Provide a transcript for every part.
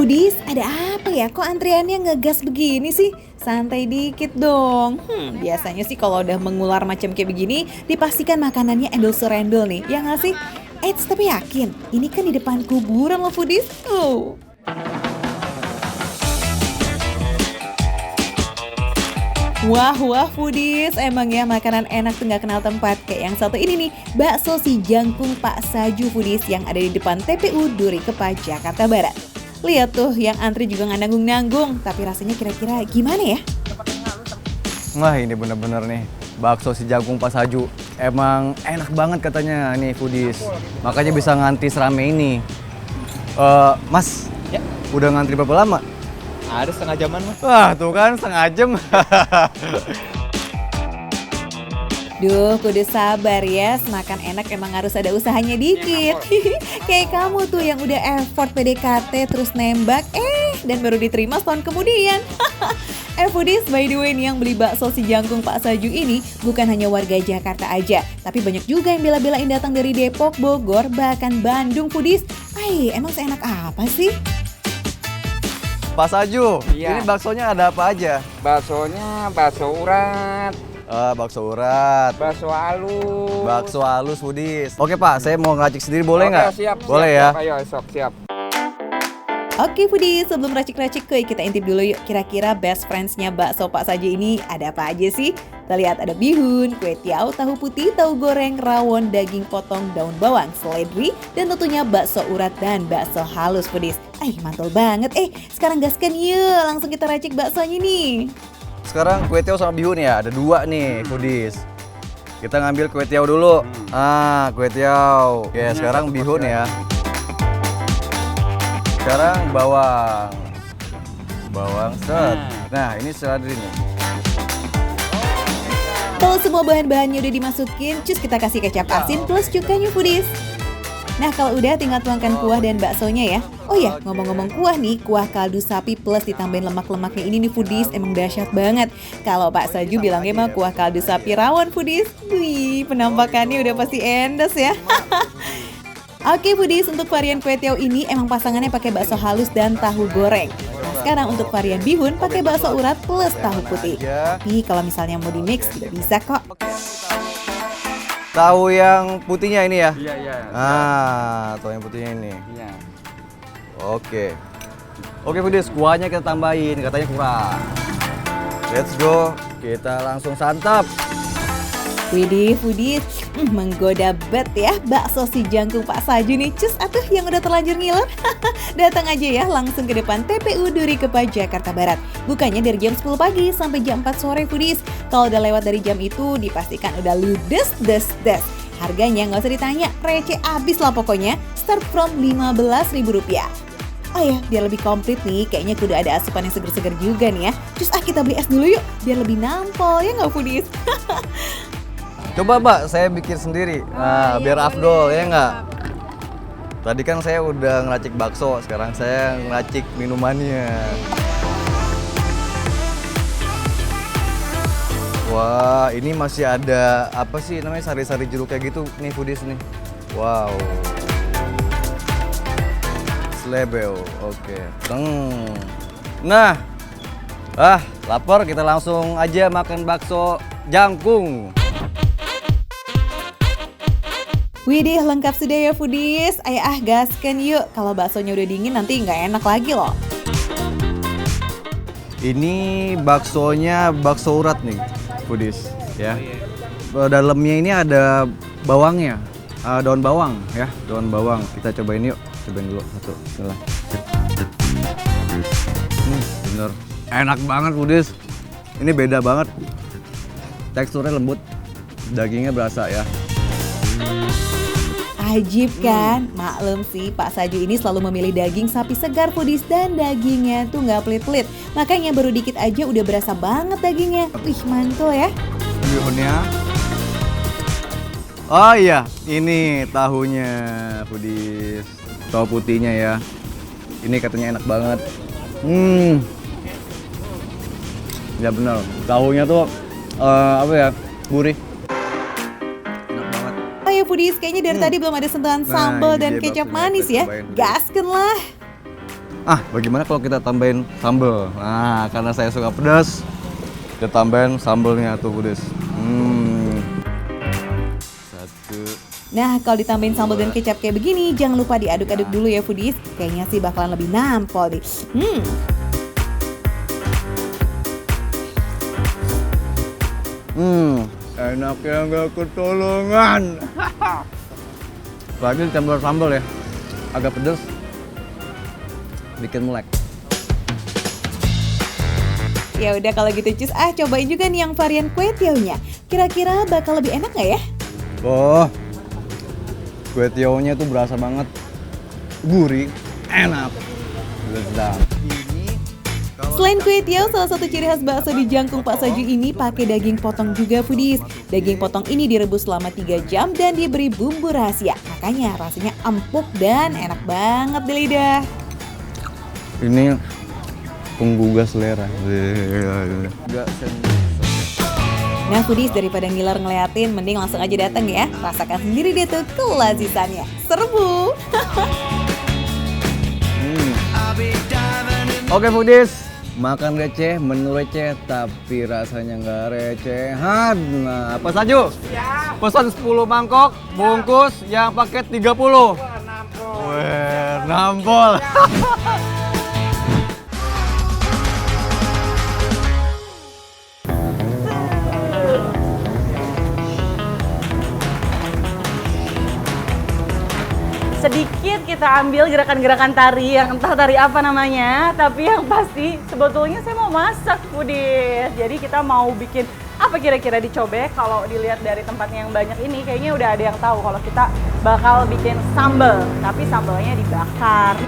Foodies, ada apa ya? Kok antriannya ngegas begini sih? Santai dikit dong. Biasanya sih kalau udah mengular macam kayak begini, dipastikan makanannya endul serendul nih, ya nggak sih? Eits, tapi yakin, ini kan di depan kuburan loh Foodies. Wah Foodies, emang ya makanan enak tuh gak kenal tempat. Kayak yang satu ini nih, bakso si jangkung Pak Saju Foodies yang ada di depan TPU Duri Kepa, Jakarta Barat. Lihat tuh, yang antri juga gak nanggung-nanggung, tapi rasanya kira-kira gimana ya? Wah, ini bener-bener nih, bakso si jangkung Pak Saju. Emang enak banget katanya nih Foodies. Makanya bisa ngantri serame ini. Mas, Ya. Udah ngantri berapa lama? Ada setengah jaman mas. Wah, tuh kan setengah jam. Duh, kudu sabar ya, makan enak emang harus ada usahanya dikit. Kayak kamu tuh yang udah effort PDKT terus nembak, dan baru diterima setahun kemudian. Foodies, by the way nih, yang beli bakso si jangkung Pak Saju ini bukan hanya warga Jakarta aja, tapi banyak juga yang bela-belain datang dari Depok, Bogor, bahkan Bandung Foodies. Emang seenak apa sih? Pak Saju, Iya. ini baksonya ada apa aja? Baksonya bakso urat, Bakso urat, bakso halus. bakso halus Foodies. Oke Pak, saya mau ngeracik sendiri boleh nggak? Oke, siap. Boleh siap, ya? Ayo, sok siap. Oke Foodies, sebelum racik-racik kita intip dulu yuk. Kira-kira best friends-nya bakso Pak Saju ini ada apa aja sih? Kita lihat ada bihun, kue tiaw, tahu putih, tahu goreng, rawon, daging potong, daun bawang, seledri, dan tentunya bakso urat dan bakso halus Foodies. Mantul banget. Sekarang gaskan yuk, langsung kita racik baksonya nih. Sekarang kue tiaw sama bihun ya, ada dua nih Foodies. Kita ngambil kue tiaw dulu. Kue tiaw. Oke, sekarang bihun ya. Sekarang bawang. Bawang set. Nah, ini seledri nih. Kalau semua bahan-bahannya udah dimasukin, cus kita kasih kecap asin plus cukanya Foodies. Nah kalau udah tinggal tuangkan kuah dan baksonya ya. Oh ya, ngomong-ngomong kuah nih, kuah kaldu sapi plus ditambahin lemak-lemaknya ini nih Foodies, emang dahsyat banget. Kalau Pak Saju bilangnya mah kuah kaldu sapi rawon Foodies. Wih, penampakannya udah pasti endes ya. Oke Foodies, untuk varian kue tiaw ini emang pasangannya pakai bakso halus dan tahu goreng. Nah sekarang untuk varian bihun pakai bakso urat plus tahu putih. Tapi kalau misalnya mau di mix juga bisa kok. Tahu yang putihnya ini ya? Iya. Tahu yang putihnya ini. Iya. Oke. Oke Foodies, kuahnya kita tambahin, katanya kurang. Let's go, kita langsung santap. Widih Foodies, menggoda bet ya bakso si jangkung Pak Saju nih. Cus atuh yang udah terlanjur ngiler. Datang aja ya langsung ke depan TPU Duri Kepa, Jakarta Barat. Bukanya dari jam 10 pagi sampai jam 4 sore Foodies. Kalau udah lewat dari jam itu dipastikan udah ludes des. Harganya nggak usah ditanya, receh abis lah pokoknya. Start from Rp15.000. Oh ya, biar lebih komplit nih, kayaknya kudu ada asupan yang seger-seger juga nih ya. Cus kita beli es dulu yuk, biar lebih nampol ya nggak Foodies? Coba Mbak, saya bikin sendiri. Biar afdol ya nggak? Tadi kan saya udah ngeracik bakso, sekarang saya ngeracik minumannya. Wah, ini masih ada apa sih namanya sari-sari jeruk kayak gitu nih Foodies nih. Wow. Slebeo, oke. Nah, lapar, kita langsung aja makan bakso jangkung. Widih, lengkap sudah ya Foodies. Ayo gaskan yuk. Kalau baksonya udah dingin nanti nggak enak lagi loh. Ini baksonya bakso urat nih Foodies ya. Dalamnya ini ada bawangnya, daun bawang ya, daun bawang. Kita cobain yuk, cobain dulu satu. Bismillah. Bener, enak banget Foodies. Ini beda banget. Teksturnya lembut, dagingnya berasa ya. Ajib kan? Maklum sih, Pak Saju ini selalu memilih daging sapi segar Foodies dan dagingnya tuh nggak pelit-pelit. Makanya baru dikit aja udah berasa banget dagingnya. Wih, mantul ya. Bihunnya. Oh iya, ini tahunya Foodies. Tahu putihnya ya. Ini katanya enak banget. Ya benar. Tahunya tuh gurih. Ayo Foodies, kayaknya dari tadi belum ada sentuhan sambal dan ini dia kecap baksonya, manis kita ya. cobain. Gasken lah. Bagaimana kalau kita tambahin sambal? Nah, karena saya suka pedas, kita tambahin sambalnya tuh Foodies. Satu. Nah, kalau ditambahin sambal dan kecap kayak begini, jangan lupa diaduk-aduk dulu ya Foodies. Kayaknya sih bakalan lebih nampol nih. Enaknya nggak ketolongan. Lagi campur sambal ya, agak pedas, bikin melek. Ya udah kalau gitu cus, cobain juga nih yang varian kue tiaunya. Kira-kira bakal lebih enak nggak ya? Oh, kue tiaunya tuh berasa banget, gurih, enak, lezat. Selain kue tiaw, salah satu ciri khas bakso di Jangkung Pak Saju ini pakai daging potong juga Foodies. Daging potong ini direbus selama 3 jam dan diberi bumbu rahasia. Makanya rasanya empuk dan enak banget di lidah. Ini penggugah selera. Nah Foodies, daripada ngiler ngeliatin, mending langsung aja datang ya. Rasakan sendiri deh tuh kelazisannya. Serbu! Oke Foodies, makan receh, menu receh, tapi rasanya nggak recehan. Nah, apa Saju? Pesan 10 mangkok, bungkus yang paket 30. Wah, nampol. Sedikit kita ambil gerakan-gerakan tari yang entah tari apa namanya, tapi yang pasti sebetulnya saya mau masak Foodies. Jadi kita mau bikin apa kira-kira di cobek. Kalau dilihat dari tempatnya yang banyak ini kayaknya udah ada yang tahu kalau kita bakal bikin sambal, tapi sambalnya dibakar.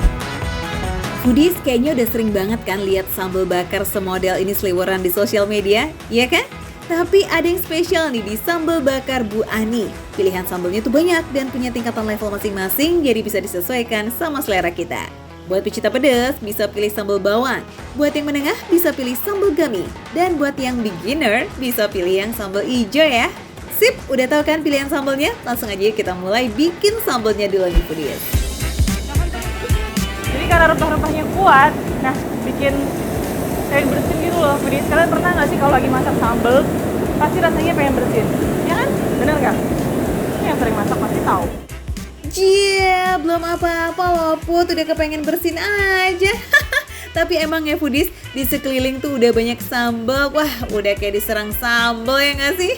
Foodies kayaknya udah sering banget kan lihat sambal bakar semodel ini seliweran di sosial media, iya kan? Tapi ada yang spesial nih di sambal bakar Bu Ani. Pilihan sambalnya tuh banyak dan punya tingkatan level masing-masing, jadi bisa disesuaikan sama selera kita. Buat pecinta pedas, bisa pilih sambal bawang. Buat yang menengah, bisa pilih sambal gami. Dan buat yang beginner, bisa pilih yang sambal hijau ya. Sip, udah tahu kan pilihan sambalnya? Langsung aja kita mulai bikin sambalnya dulu nih Foodies. Jadi karena rempah-rempahnya kuat, nah bikin kayak bersin gitu loh Foodies. Kalian pernah nggak sih kalau lagi masak sambal, pasti rasanya pengen bersin, ya kan? Bener nggak? Ini yang sering masak pasti tahu. Jia, belum apa-apa loh Put, udah kepengen bersin aja. Tapi emang ya Foodies, di sekeliling tuh udah banyak sambal. Wah, udah kayak diserang sambal ya nggak sih?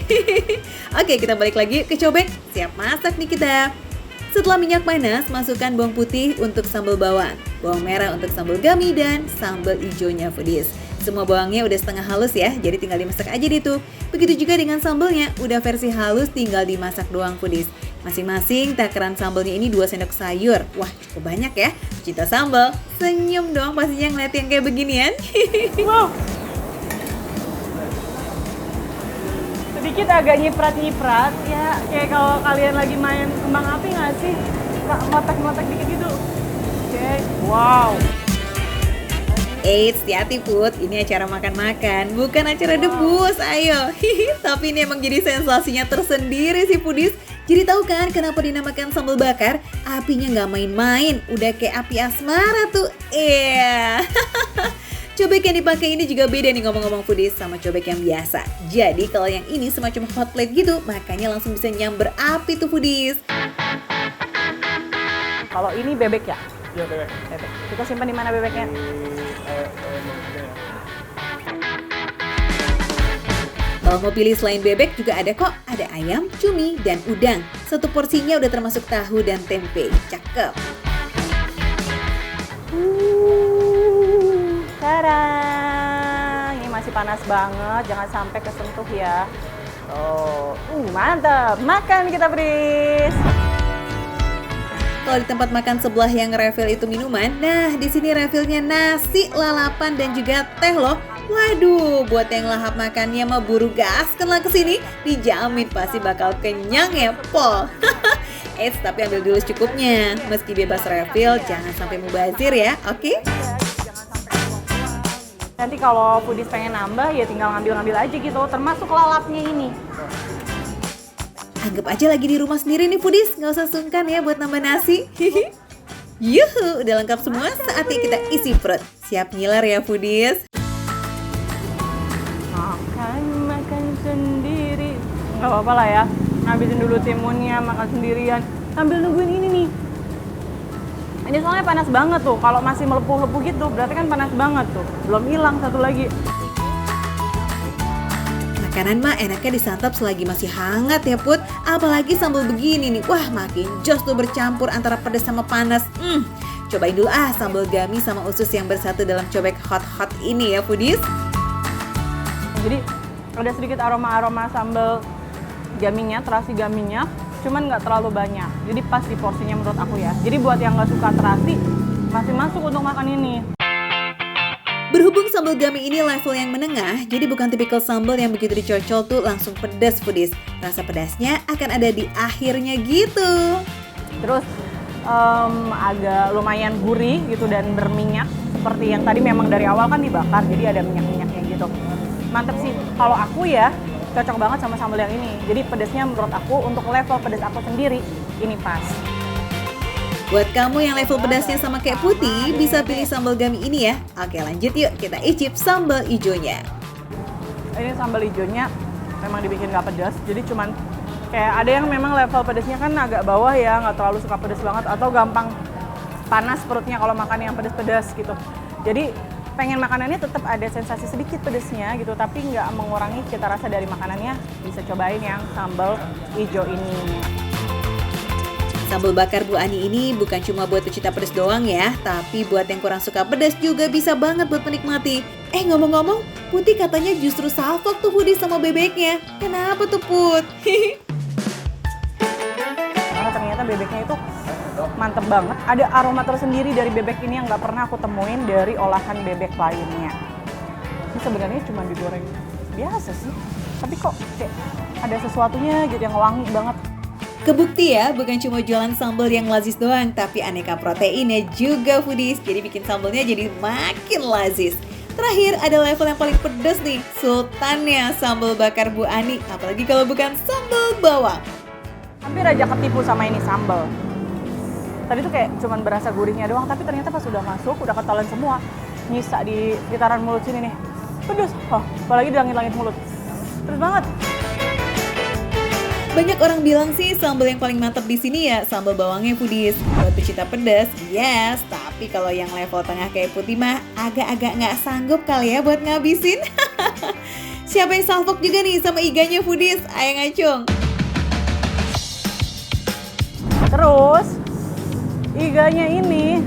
Oke, kita balik lagi ke cobek. Siap masak nih kita. Setelah minyak panas, masukkan bawang putih untuk sambal bawang, bawang merah untuk sambal gami, dan sambal hijaunya Foodies. Semua bawangnya udah setengah halus ya, jadi tinggal dimasak aja deh tuh. Begitu juga dengan sambalnya, udah versi halus tinggal dimasak doang Foodies. Masing-masing takaran sambalnya ini 2 sendok sayur. Wah, cukup banyak ya. Cinta sambal, senyum dong pastinya ngeliat yang kayak beginian. Wow. Sedikit agak nyiprat-nyiprat ya, kayak kalau kalian lagi main kembang api nggak sih? Ngotak-ngotak dikit gitu. Oke, wow. Eits, hati-hati Put, ini acara makan-makan, bukan acara debus, ayo. Tapi ini emang jadi sensasinya tersendiri sih Foodies. Jadi tahu kan kenapa dinamakan sambal bakar? Apinya nggak main-main, udah kayak api asmara tuh. Iya. Cobek yang dipakai ini juga beda nih ngomong-ngomong Foodies sama cobek yang biasa. Jadi kalau yang ini semacam hot plate gitu, makanya langsung bisa nyamber api tuh Foodies. Kalau ini bebek ya? Iya bebek. Kita simpan di mana bebeknya? Kalau mau pilih selain bebek juga ada kok, ada ayam, cumi, dan udang. Satu porsinya udah termasuk tahu dan tempe, cakep. Tarang, ini masih panas banget, jangan sampai kesentuh ya. Oh, mantap, makan kita Foodies. Kalau di tempat makan sebelah yang refill itu minuman, nah di sini refillnya nasi, lalapan, dan juga teh loh. Waduh, buat yang lahap makannya mah buru gaskanlah ke sini, dijamin pasti bakal kenyang ya, Pol. Tapi ambil dulu secukupnya. Meski bebas refill, jangan sampai mubazir ya, oke? Nanti kalau Foodies pengen nambah ya tinggal ngambil-ngambil aja gitu, termasuk lalapnya ini. Anggap aja lagi di rumah sendiri nih Foodies, nggak usah sungkan ya buat nambah nasi. Yuhu, udah lengkap semua, saatnya kita isi perut. Siap ngiler ya foodies? Makan sendiri. Nggak apa-apa lah ya, ngabisin dulu timunnya, makan sendirian. Sambil nungguin ini nih. Ini soalnya panas banget tuh, kalau masih melepuh-lepuh gitu, berarti kan panas banget tuh. Belum hilang satu lagi. Makanan mah enaknya disantap selagi masih hangat ya Put. Apalagi sambal begini nih, wah makin jos tuh bercampur antara pedas sama panas. Cobain dulu sambal gami sama usus yang bersatu dalam cobek hot-hot ini ya foodies. Jadi ada sedikit aroma-aroma sambal gaminya, terasi gaminya, cuman nggak terlalu banyak. Jadi pas di porsinya menurut aku ya. Jadi buat yang nggak suka terasi, masih masuk untuk makan ini. Berhubung sambal gami ini level yang menengah, jadi bukan tipikal sambal yang begitu dicocol tuh langsung pedas foodies. Rasa pedasnya akan ada di akhirnya gitu. Terus agak lumayan gurih gitu dan berminyak. Seperti yang tadi memang dari awal kan dibakar, jadi ada minyak-minyaknya gitu. Mantep sih, kalau aku ya cocok banget sama sambal yang ini. Jadi pedasnya menurut aku untuk level pedas aku sendiri, ini pas. Buat kamu yang level pedasnya sama kayak Putih, bisa pilih sambal gami ini ya. Oke lanjut yuk, kita icip sambal ijonya. Ini sambal hijaunya memang dibikin nggak pedas, jadi cuman kayak ada yang memang level pedasnya kan agak bawah ya, nggak terlalu suka pedas banget atau gampang panas perutnya kalau makan yang pedas-pedas gitu. Jadi pengen makanannya tetap ada sensasi sedikit pedasnya gitu, tapi nggak mengurangi cita rasa dari makanannya. Bisa cobain yang sambal hijau ini. Sambal bakar Bu Ani ini bukan cuma buat pecinta pedas doang ya, tapi buat yang kurang suka pedas juga bisa banget buat menikmati. Ngomong-ngomong, Putih katanya justru salfok tuh foodies sama bebeknya. Kenapa tuh Put? Karena ternyata bebeknya itu mantep banget. Ada aroma tersendiri dari bebek ini yang nggak pernah aku temuin dari olahan bebek lainnya. Ini sebenarnya cuma digoreng biasa sih, tapi kok kayak ada sesuatunya gitu yang wangi banget. Kebukti ya, bukan cuma jualan sambal yang lazis doang, tapi aneka proteinnya juga foodies. Jadi bikin sambalnya jadi makin lazis. Terakhir ada level yang paling pedas nih, sultannya sambal bakar Bu Ani. Apalagi kalau bukan sambal bawang. Hampir aja ketipu sama ini sambal. Tadi tuh kayak cuman berasa gurihnya doang, tapi ternyata pas udah masuk, udah ketelan semua. Nyisa di sekitaran mulut sini nih. Pedas, apalagi di langit-langit mulut. Pedas banget. Banyak orang bilang sih sambal yang paling mantap di sini ya sambal bawangnya foodies. Buat pecinta pedas, yes. Tapi kalau yang level tengah kayak Putih mah agak-agak nggak sanggup kali ya buat ngabisin. Siapa yang salfok juga nih sama iganya foodies? Ayo ngacung. Terus iganya ini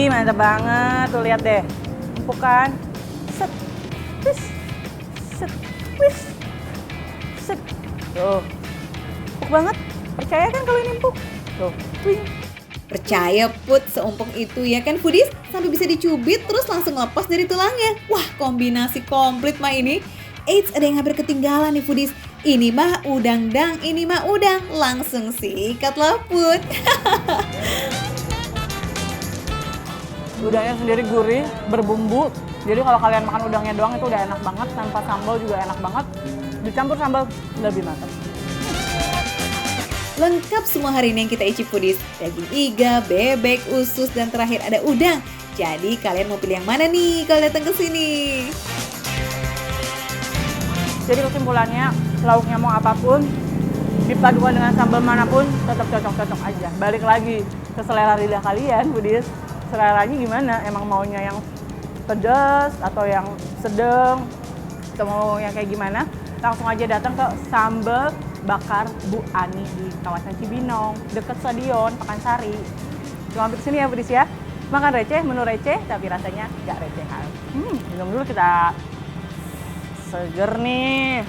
mantap banget. Tuh lihat deh. Empuk kan? Set. Wis. Set. Wis. Set. Tuh. Empuk banget. Percaya kan kalau ini empuk? Tuh. Wing. Percaya Put, seumpuk itu ya kan foodies? Sampai bisa dicubit terus langsung lepas dari tulangnya. Wah, kombinasi komplit mah ini. Eits, ada yang hampir ketinggalan nih foodies. Ini mah udang dang, ini mah udang. Langsung sikat lah Put. Udangnya sendiri gurih, berbumbu. Jadi kalau kalian makan udangnya doang itu udah enak banget. Tanpa sambal juga enak banget. Dicampur sambal lebih mantap. Lengkap semua hari ini yang kita icip foodies. Daging iga, bebek, usus, dan terakhir ada udang. Jadi kalian mau pilih yang mana nih kalau datang ke sini? Jadi kesimpulannya, lauknya mau apapun, dipadukan dengan sambal manapun, tetap cocok-cocok aja. Balik lagi ke selera lidah kalian, foodies. Seleranya gimana? Emang maunya yang pedas atau yang sedang? Atau mau yang kayak gimana? Langsung aja datang ke Sambal Bakar Bu Ani di kawasan Cibinong, deket Stadion Pakansari. Cuma mampir sini ya foodies ya. Makan receh, menu receh, tapi rasanya nggak recehan. Minum dulu kita. Seger nih.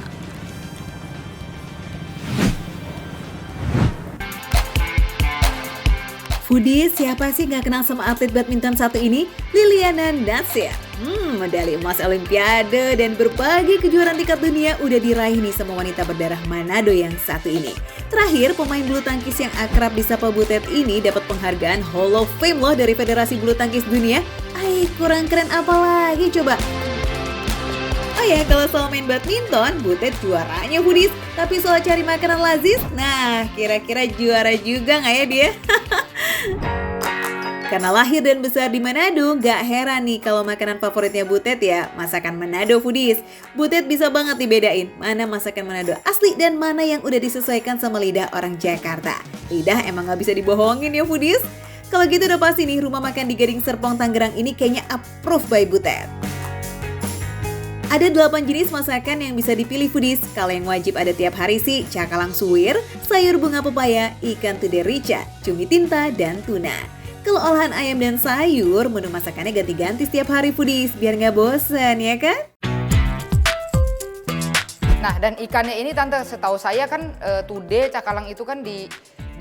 Foodies, siapa sih nggak kenal sama atlet badminton satu ini? Liliana Natsir. Medali emas Olimpiade dan berbagai kejuaraan tingkat dunia udah diraih nih sama wanita berdarah Manado yang satu ini. Terakhir, pemain bulu tangkis yang akrab disapa Butet ini dapat penghargaan Hall of Fame loh dari Federasi Bulu Tangkis Dunia. Kurang keren apa lagi coba? Oh ya, kalau soal main badminton, Butet juaranya foodies. Tapi soal cari makanan lazis, nah kira-kira juara juga nggak ya dia? Karena lahir dan besar di Manado, gak heran nih kalau makanan favoritnya Butet ya, masakan Manado foodies. Butet bisa banget dibedain mana masakan Manado asli dan mana yang udah disesuaikan sama lidah orang Jakarta. Lidah emang gak bisa dibohongin ya foodies. Kalau gitu udah pasti nih rumah makan di Gading Serpong Tangerang ini kayaknya approve by Butet. Ada 8 jenis masakan yang bisa dipilih foodies. Kalau yang wajib ada tiap hari sih cakalang suwir, sayur bunga pepaya, ikan tude rica, cumi tinta, dan tuna. Kalau olahan ayam dan sayur, menu masakannya ganti-ganti setiap hari foodies, biar nggak bosan ya kan? Nah, dan ikannya ini Tante, setahu saya kan tude, cakalang itu kan di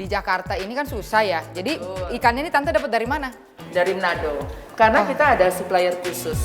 Jakarta ini kan susah ya. Jadi ikannya ini Tante dapat dari mana? Dari Manado. Karena kita ada supplier khusus.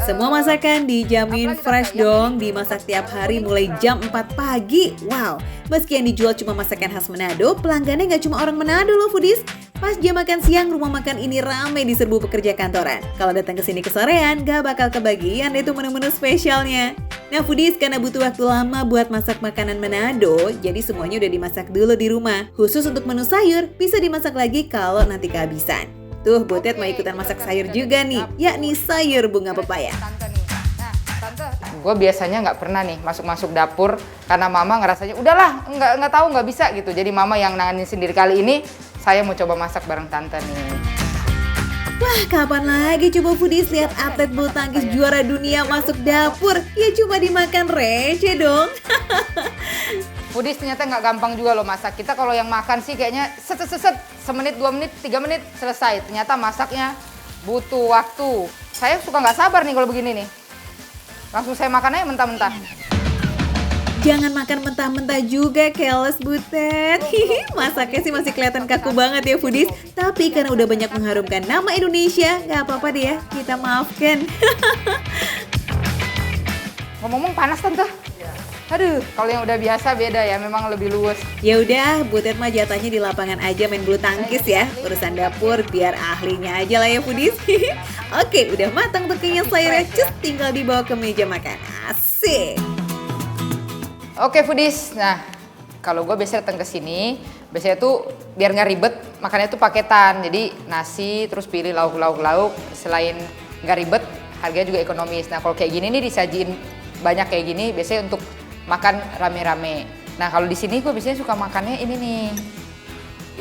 Semua masakan dijamin fresh dong, dimasak tiap hari mulai jam 4 pagi. Wow, meski yang dijual cuma masakan khas Manado, pelanggannya nggak cuma orang Manado loh foodies. Pas jam makan siang, rumah makan ini ramai diserbu pekerja kantoran. Kalau datang ke sini kesorean, gak bakal kebagian deh tuh menu-menu spesialnya. Nah foodies, karena butuh waktu lama buat masak makanan Manado, jadi semuanya udah dimasak dulu di rumah. Khusus untuk menu sayur, bisa dimasak lagi kalau nanti kehabisan. Tuh, Butet mau ikutan masak sayur juga nih, yakni sayur bunga pepaya. Gue biasanya nggak pernah nih masuk dapur karena mama ngerasanya udahlah nggak tahu nggak bisa gitu. Jadi mama yang nanganin sendiri. Kali ini saya mau coba masak bareng Tante nih. Wah, kapan lagi coba foodies lihat atlet bulu tangkis juara dunia masuk dapur? Ya cuma dimakan receh dong. Foodies ternyata nggak gampang juga loh masak. Kita kalau yang makan sih kayaknya set, semenit, 2 menit, 3 menit selesai. Ternyata masaknya butuh waktu. Saya suka nggak sabar nih kalau begini nih. Langsung saya makan aja mentah-mentah. Jangan makan mentah-mentah juga, keles Butet. Masaknya sih masih kelihatan kaku banget ya foodies. Tapi karena udah banyak mengharumkan nama Indonesia, nggak apa-apa deh ya, kita maafkan. Ngomong-ngomong panas Tante. Aduh, kalau yang udah biasa beda ya, memang lebih luwes. Ya udah, Butet mah jatahnya di lapangan aja main bulu tangkis ya. Urusan dapur biar ahlinya aja lah ya foodies. Oke, udah matang tuh kayaknya sayurnya, cus tinggal dibawa ke meja makan. Asik. Oke foodies, nah kalau gue biasanya datang ke sini, biasanya tuh biar nggak ribet, makannya tuh paketan. Jadi nasi, terus pilih lauk. Selain nggak ribet, harganya juga ekonomis. Nah kalau kayak gini nih disajiin banyak kayak gini, biasanya untuk makan rame-rame. Nah kalau di sini gue biasanya suka makannya ini nih,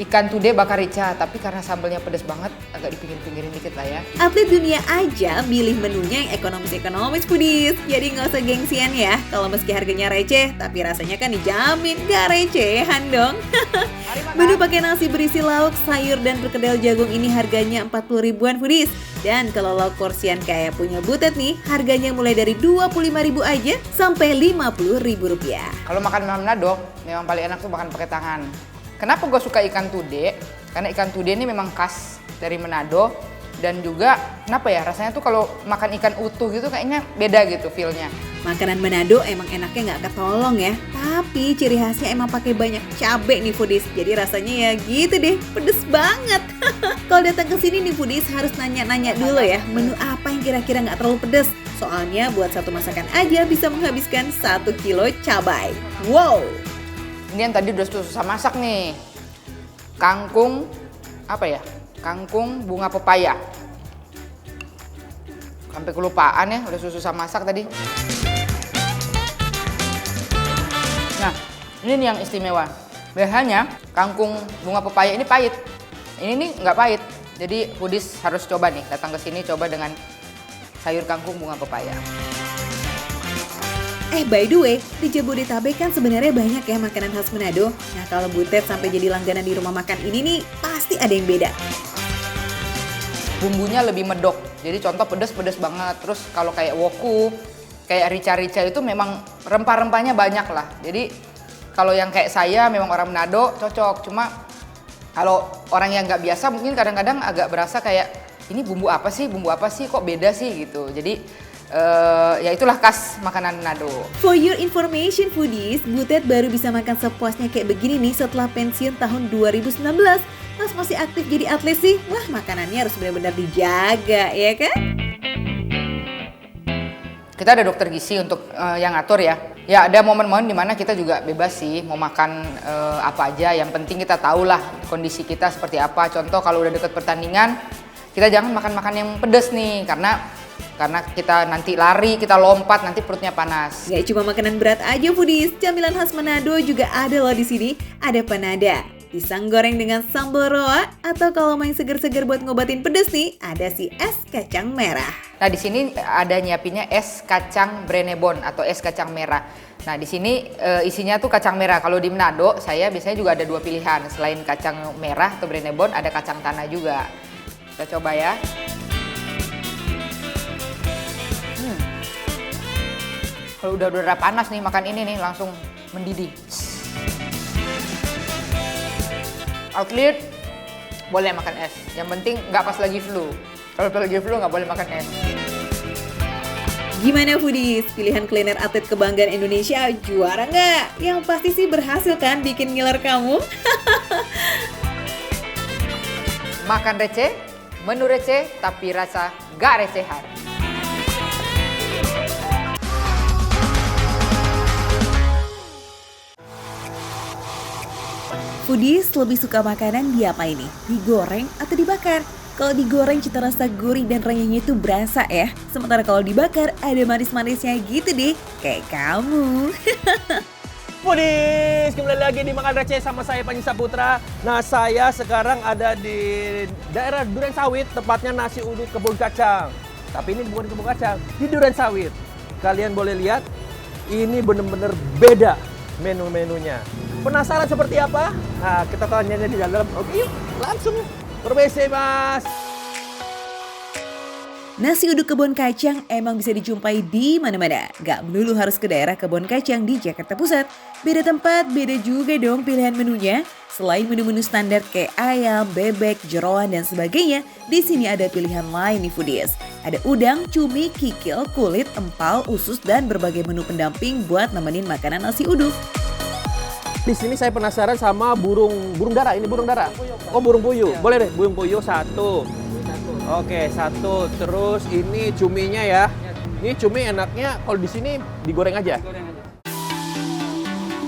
ikan tude bakar rica. Tapi karena sambelnya pedas banget, agak dipinggir-pinggirin dikit lah ya. Atlet dunia aja milih menunya yang ekonomis foodies. Jadi nggak usah gengsian ya. Kalau meski harganya receh, tapi rasanya kan dijamin gak recehan dong. Menu pakai nasi berisi lauk, sayur, dan perkedel jagung ini harganya 40 ribuan foodies. Dan kalau lauk porsian kayak punya Butet nih, harganya mulai dari 25 ribu aja sampai 50 ribu rupiah. Kalau makan Manado, memang paling enak tuh makan pakai tangan. Kenapa gue suka ikan tude? Karena ikan tude ini memang khas dari Manado. Dan juga kenapa ya, rasanya tuh kalau makan ikan utuh gitu kayaknya beda gitu feel-nya. Makanan Manado emang enaknya nggak ketolong ya. Tapi ciri khasnya emang pakai banyak cabai nih foodies. Jadi rasanya ya gitu deh, pedes banget. Kalau datang ke sini nih foodies harus nanya-nanya dulu ya, menu apa yang kira-kira nggak terlalu pedes. Soalnya buat satu masakan aja bisa menghabiskan 1 kilo cabai. Wow! Ini yang tadi udah susah masak nih. Kangkung, apa ya? Kangkung bunga pepaya. Sampai kelupaan ya, udah susah masak tadi. Nah, ini nih yang istimewa. Biasanya kangkung bunga pepaya ini pahit. Ini nih nggak pahit. Jadi foodies harus coba nih, datang ke sini coba dengan sayur kangkung bunga pepaya. By the way, di Jabodetabek kan sebenarnya banyak ya makanan khas Manado. Nah kalau Butet sampai jadi langganan di rumah makan ini nih, pasti ada yang beda. Bumbunya lebih medok, jadi contoh pedes banget. Terus kalau kayak woku, kayak rica-rica itu memang rempah-rempahnya banyak lah. Jadi kalau yang kayak saya memang orang Manado cocok. Cuma kalau orang yang nggak biasa mungkin kadang-kadang agak berasa kayak ini bumbu apa sih, kok beda sih gitu. Jadi ya itulah khas makanan Manado. For your information foodies, Butet baru bisa makan sepuasnya kayak begini nih setelah pensiun tahun 2019. Pas masih aktif jadi atlet sih, wah makanannya harus benar-benar dijaga ya kan? Kita ada dokter gizi untuk yang ngatur ya. Ya ada momen-momen dimana kita juga bebas sih mau makan apa aja. Yang penting kita tahulah kondisi kita seperti apa. Contoh kalau udah deket pertandingan, kita jangan makan-makan yang pedes nih karena kita nanti lari, kita lompat, nanti perutnya panas. Gak cuma makanan berat aja foodies, camilan khas Manado juga ada loh di sini. Ada panada, pisang goreng dengan sambal roa, atau kalau main seger-seger buat ngobatin pedes nih, ada si es kacang merah. Nah di sini ada nyiapinnya es kacang Brenebon atau es kacang merah. Nah di sini isinya tuh kacang merah. Kalau di Manado saya biasanya juga ada 2 pilihan. Selain kacang merah atau Brenebon ada kacang tanah juga. Kita coba ya. Kalau udah panas nih makan ini nih langsung mendidih. Outlet boleh makan es. Yang penting nggak pas lagi flu. Kalau lagi flu nggak boleh makan es. Gimana foodies? Pilihan kuliner atlet kebanggaan Indonesia juara nggak? Yang pasti sih berhasil kan bikin ngiler kamu? Makan receh, menu receh tapi rasa nggak recehan. Foodies lebih suka makanan diapain nih? Digoreng atau dibakar? Kalau digoreng cita rasa gurih dan renyahnya itu berasa ya. Sementara kalau dibakar ada manis-manisnya gitu deh. Kayak kamu. Foodies, kembali lagi di Makan Receh sama saya Panji Saputra. Nah, saya sekarang ada di daerah Duren Sawit, tepatnya nasi uduk kebun kacang. Tapi ini bukan kebun kacang, di Duren Sawit. Kalian boleh lihat, ini benar-benar beda menu-menunya. Penasaran seperti apa? Nah, kita tanya di dalam. Oke, yuk, langsung permisi, Mas. Nasi uduk kebun kacang emang bisa dijumpai di mana-mana. Gak melulu harus ke daerah kebun kacang di Jakarta Pusat. Beda tempat, beda juga dong pilihan menunya. Selain menu-menu standar kayak ayam, bebek, jeroan, dan sebagainya, di sini ada pilihan lain nih foodies. Ada udang, cumi, kikil, kulit, empal, usus, dan berbagai menu pendamping buat nemenin makanan nasi uduk. Di sini saya penasaran sama burung dara. Ini burung dara. Oh, burung puyuh. Boleh deh, burung puyuh 1. Oke, 1. Terus ini cuminya ya. Ini cumi enaknya kalau di sini digoreng aja.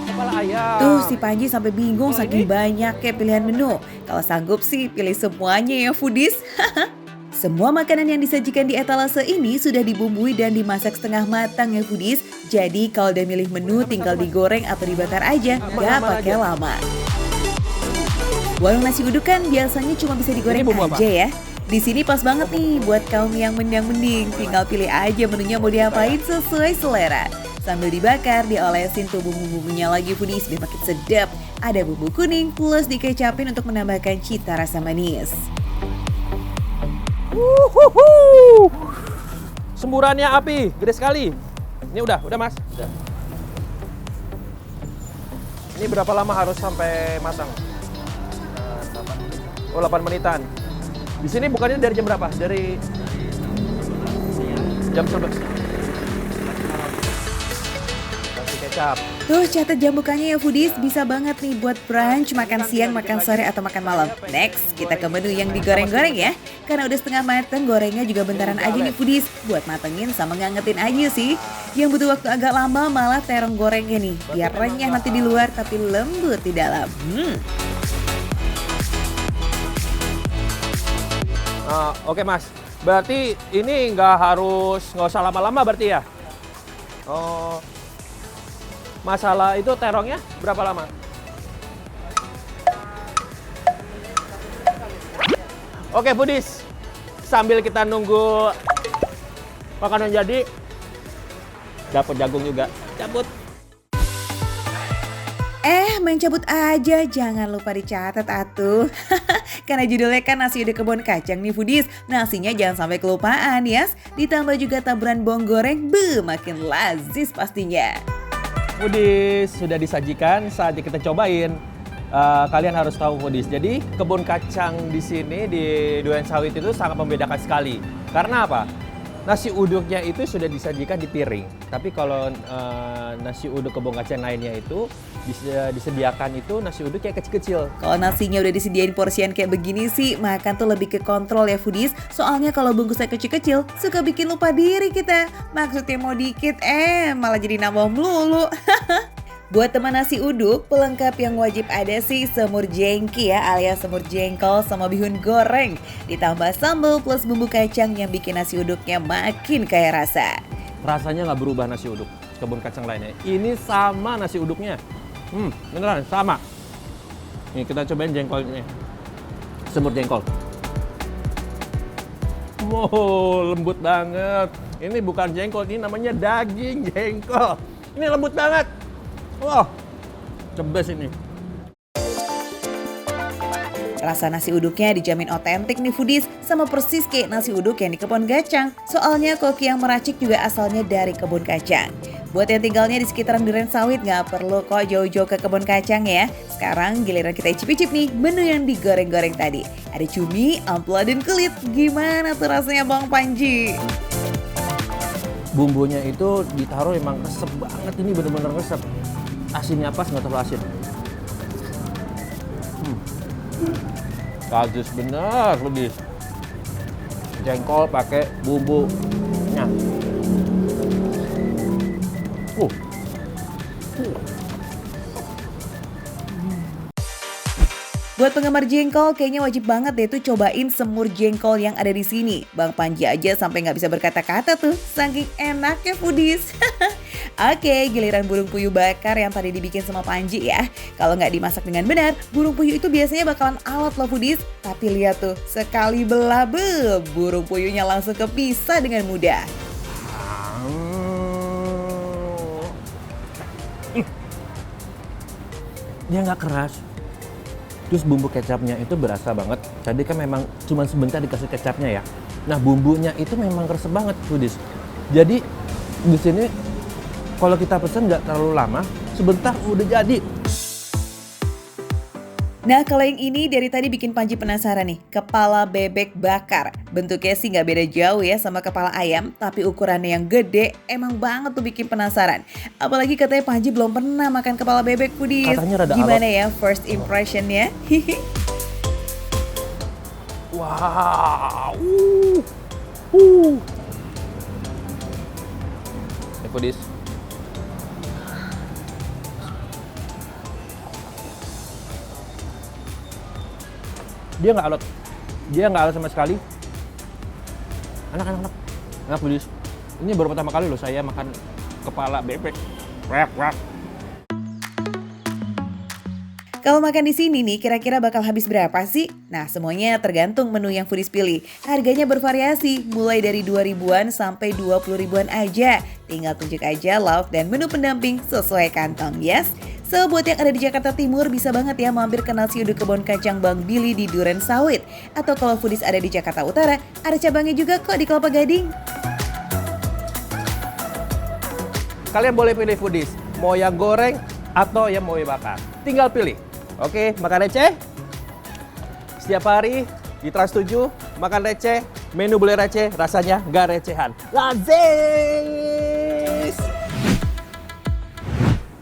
Kepala ayam. Tuh si Panji sampai bingung saking banyaknya pilihan menu. Kalau sanggup sih pilih semuanya ya foodies. Semua makanan yang disajikan di etalase ini sudah dibumbui dan dimasak setengah matang ya foodies. Jadi kalau udah milih menu tinggal digoreng atau dibakar aja, gak pakai lama. Warung nasi uduk kan biasanya cuma bisa digoreng aja ya. Di sini pas banget nih buat kaum yang mending, tinggal pilih aja menunya mau diapain sesuai selera. Sambil dibakar, diolesin tuh bumbu-bumbunya lagi foodies biar makin sedap. Ada bumbu kuning plus dikecapin untuk menambahkan cita rasa manis. Semburannya api, gede sekali. Ini udah Mas? Udah. Ini berapa lama harus sampai matang? 8 menitan. Di sini bukannya dari jam berapa? Dari jam 11. Kasih kecap. Tuh catat jam bukanya ya foodies, bisa banget nih buat brunch, makan siang, makan sore, atau makan malam. Next, kita ke menu yang digoreng-goreng ya. Karena udah setengah mateng, gorengnya juga bentaran aja nih foodies. Buat matengin sama ngangetin aja sih. Yang butuh waktu agak lama malah terong gorengnya nih. Biar renyah nanti di luar tapi lembut di dalam. Oke Mas, berarti ini nggak usah lama-lama berarti ya? Oh. Masalah itu terongnya berapa lama? Oke foodies, sambil kita nunggu makanan jadi, dapet jagung juga, cabut. Main cabut aja, jangan lupa dicatat atuh. Karena judulnya kan nasi uduk kebun kacang nih foodies, nasinya jangan sampai kelupaan ya. Ditambah juga taburan bawang goreng, makin lazis pastinya. Foodies sudah disajikan, saatnya kita cobain. Kalian harus tahu foodies. Jadi kebun kacang di sini di Duren Sawit itu sangat membedakan sekali. Karena apa? Nasi uduknya itu sudah disajikan di piring. Tapi kalau nasi uduk kebun kacang lainnya itu disediakan itu nasi uduk kayak kecil-kecil. Kalau nasinya udah disediain porsian kayak begini sih, makan tuh lebih ke kontrol ya foodies. Soalnya kalau bungkusnya kecil-kecil, suka bikin lupa diri kita. Maksudnya mau dikit, malah jadi nambah melulu. Buat teman nasi uduk, pelengkap yang wajib ada sih semur jengki ya, alias semur jengkol sama bihun goreng. Ditambah sambal plus bumbu kacang yang bikin nasi uduknya makin kaya rasa. Rasanya nggak berubah nasi uduk kebun kacang lainnya. Ini sama nasi uduknya. Beneran sama. Nih kita cobain jengkolnya. Semur jengkol. Wow, lembut banget. Ini bukan jengkol, ini namanya daging jengkol. Ini lembut banget. Wah, cebes ini. Rasa nasi uduknya dijamin otentik nih foodies, sama persis kayak nasi uduk yang di kebun kacang. Soalnya koki yang meracik juga asalnya dari kebun kacang. Buat yang tinggalnya di sekitaran Durensawit nggak perlu kok jauh-jauh ke kebun kacang ya. Sekarang giliran kita icip-icip nih menu yang digoreng-goreng tadi. Ada cumi, ampela, dan kulit. Gimana tuh rasanya Bang Panji? Bumbunya itu ditaruh emang resep banget, ini bener-bener resep. Asinnya pas, nggak terlalu asin. Kadus bener lebih. Jengkol pakai bumbunya. Buat penggemar jengkol, kayaknya wajib banget deh tuh cobain semur jengkol yang ada di sini. Bang Panji aja sampai nggak bisa berkata-kata tuh, saking enaknya foodies. Oke, giliran burung puyuh bakar yang tadi dibikin sama Panji ya. Kalau nggak dimasak dengan benar, burung puyuh itu biasanya bakalan alot loh foodies. Tapi lihat tuh, sekali belah burung puyuhnya langsung kepisah dengan mudah. Dia nggak keras. Terus bumbu kecapnya itu berasa banget. Tadi kan memang cuma sebentar dikasih kecapnya ya. Nah bumbunya itu memang resep banget foodies. Jadi di sini kalau kita pesen nggak terlalu lama, sebentar udah jadi. Nah kalau yang ini dari tadi bikin Panji penasaran nih, kepala bebek bakar. Bentuknya sih nggak beda jauh ya sama kepala ayam, tapi ukurannya yang gede emang banget tuh bikin penasaran. Apalagi katanya Panji belum pernah makan kepala bebek foodies. Katanya rada Gimana alot. ya first impressionnya? Wow. Foodies. Dia nggak alot sama sekali. Enak foodies. Ini baru pertama kali loh saya makan kepala bebek. Wak. Kalau makan di sini nih kira-kira bakal habis berapa sih? Nah semuanya tergantung menu yang foodies pilih. Harganya bervariasi mulai dari 2.000-an sampai 20.000-an aja. Tinggal tunjuk aja lauk dan menu pendamping sesuai kantong, yes? So buat yang ada di Jakarta Timur bisa banget ya mampir ke nasi uduk kebun kacang Bang Billy di Durensawit. Atau kalau foodies ada di Jakarta Utara, ada cabangnya juga kok di Kelapa Gading. Kalian boleh pilih foodies, mau yang goreng atau yang mau yang bakar. Tinggal pilih. Oke, makan receh. Setiap hari di Trans 7 makan receh, menu boleh receh, rasanya nggak recehan. Lazim!